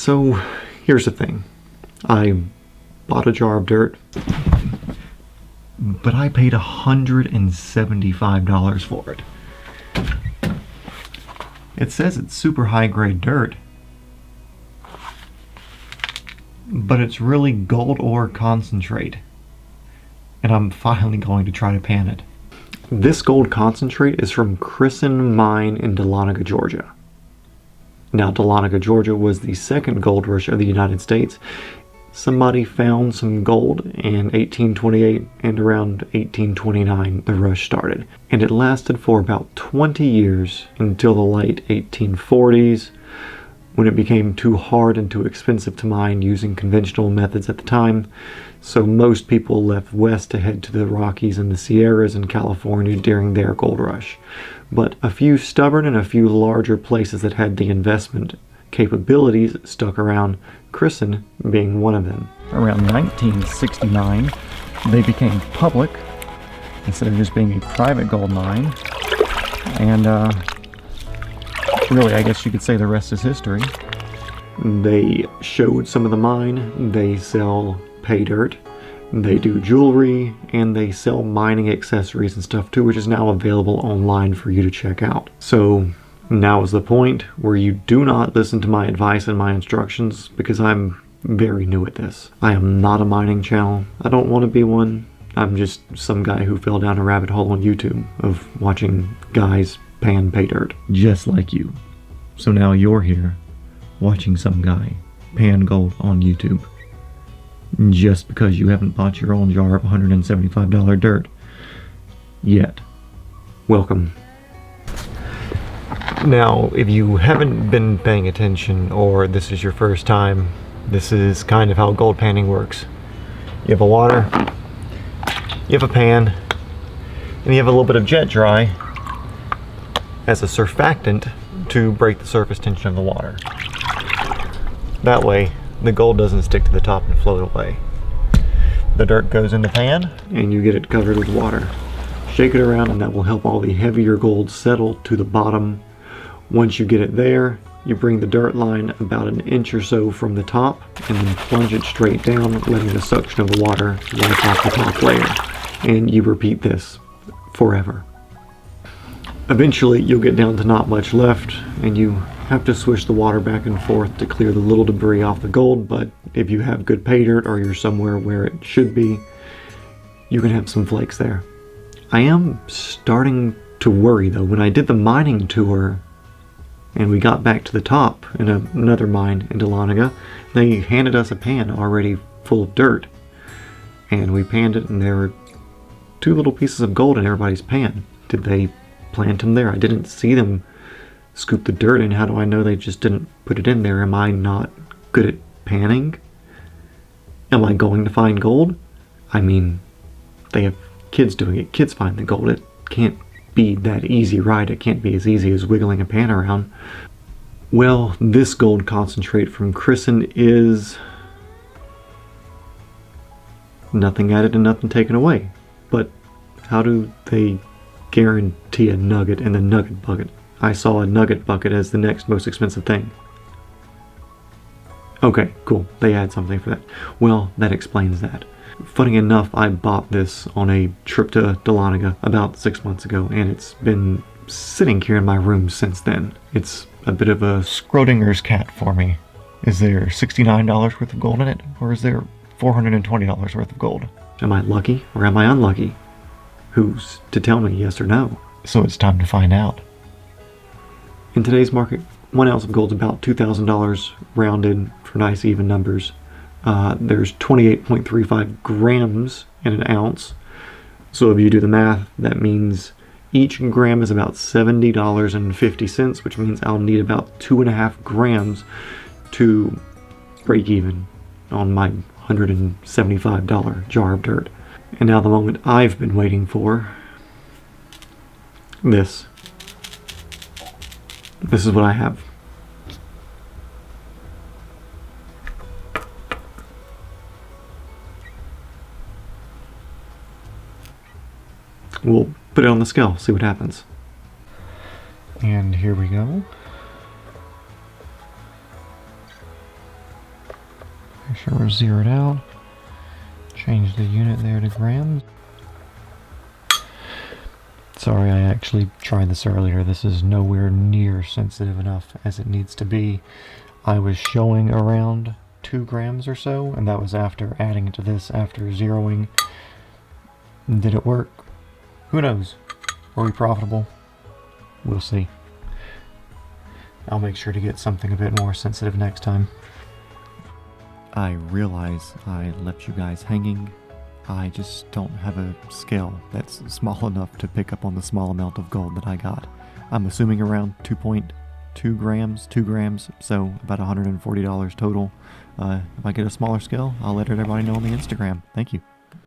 So here's the thing. I bought a jar of dirt, but I paid $175 for it. It says it's super high grade dirt, but it's really gold ore concentrate, and I'm finally going to try to pan it. This gold concentrate is from Crisson Mine in Dahlonega, Georgia. Now, Dahlonega, Georgia was the second gold rush of the United States. Somebody found some gold in 1828, and around 1829 the rush started. And it lasted for about 20 years until the late 1840s, when it became too hard and too expensive to mine using conventional methods at the time. So most people left west to head to the Rockies and the Sierras in California during their gold rush. But a few stubborn and a few larger places that had the investment capabilities stuck around, Crisson being one of them. Around 1969, they became public instead of just being a private gold mine. And really, I guess you could say the rest is history. They showed some of the mine, they sell pay dirt, they do jewelry, and they sell mining accessories and stuff too, which is now available online for you to check out. So now is the point where you do not listen to my advice and my instructions, because I'm very new at this. I am not a mining channel. I don't want to be one. I'm just some guy who fell down a rabbit hole on YouTube of watching guys pan pay dirt. Just like you. So now you're here watching some guy pan gold on YouTube. Just because you haven't bought your own jar of $175 dirt yet. Welcome. Now, if you haven't been paying attention, or this is your first time, this is kind of how gold panning works. You have a water, you have a pan, and you have a little bit of jet dry as a surfactant to break the surface tension of the water. That way, the gold doesn't stick to the top and float away. The dirt goes in the pan, and you get it covered with water. Shake it around, and that will help all the heavier gold settle to the bottom. Once you get it there, you bring the dirt line about an inch or so from the top, and then plunge it straight down, letting the suction of the water wipe off the top layer. And you repeat this forever. Eventually, you'll get down to not much left, and you have to swish the water back and forth to clear the little debris off the gold, but if you have good pay dirt, or you're somewhere where it should be, you can have some flakes there. I am starting to worry though. When I did the mining tour, and we got back to the top in another mine in Dahlonega, they handed us a pan already full of dirt. And we panned it, and there were 2 little pieces of gold in everybody's pan. Did they plant them there? I didn't see them scoop the dirt in. How do I know they just didn't put it in there? Am I not good at panning? Am I going to find gold? I mean, they have kids doing it. Kids find the gold. It can't be that easy, right? It can't be as easy as wiggling a pan around. Well, this gold concentrate from Crisson is nothing added and nothing taken away. But how do they guarantee a nugget in the nugget bucket? I saw a nugget bucket as the next most expensive thing. Okay, cool. They add something for that. Well, that explains that. Funny enough, I bought this on a trip to Dahlonega about 6 months ago, and it's been sitting here in my room since then. It's a bit of a Schrodinger's cat for me. Is there $69 worth of gold in it, or is there $420 worth of gold? Am I lucky, or am I unlucky? Who's to tell me yes or no? So it's time to find out. In today's market, 1 ounce of gold is about $2,000 rounded for nice even numbers. There's 28.35 grams in an ounce. So if you do the math, that means each gram is about $70.50, which means I'll need about 2.5 grams to break even on my $175 jar of dirt. And now the moment I've been waiting for. This is what I have. We'll put it on the scale, see what happens. And here we go. Make sure we're zeroed out. Change the unit there to grams. Sorry, I actually tried this earlier. This is nowhere near sensitive enough as it needs to be. I was showing around 2 grams or so, and that was after adding it to this, after zeroing. Did it work? Who knows? Were we profitable? We'll see. I'll make sure to get something a bit more sensitive next time. I realize I left you guys hanging. I just don't have a scale that's small enough to pick up on the small amount of gold that I got. I'm assuming around 2.2 grams, 2 grams, so about $140 total. If I get a smaller scale, I'll let everybody know on the Instagram. Thank you.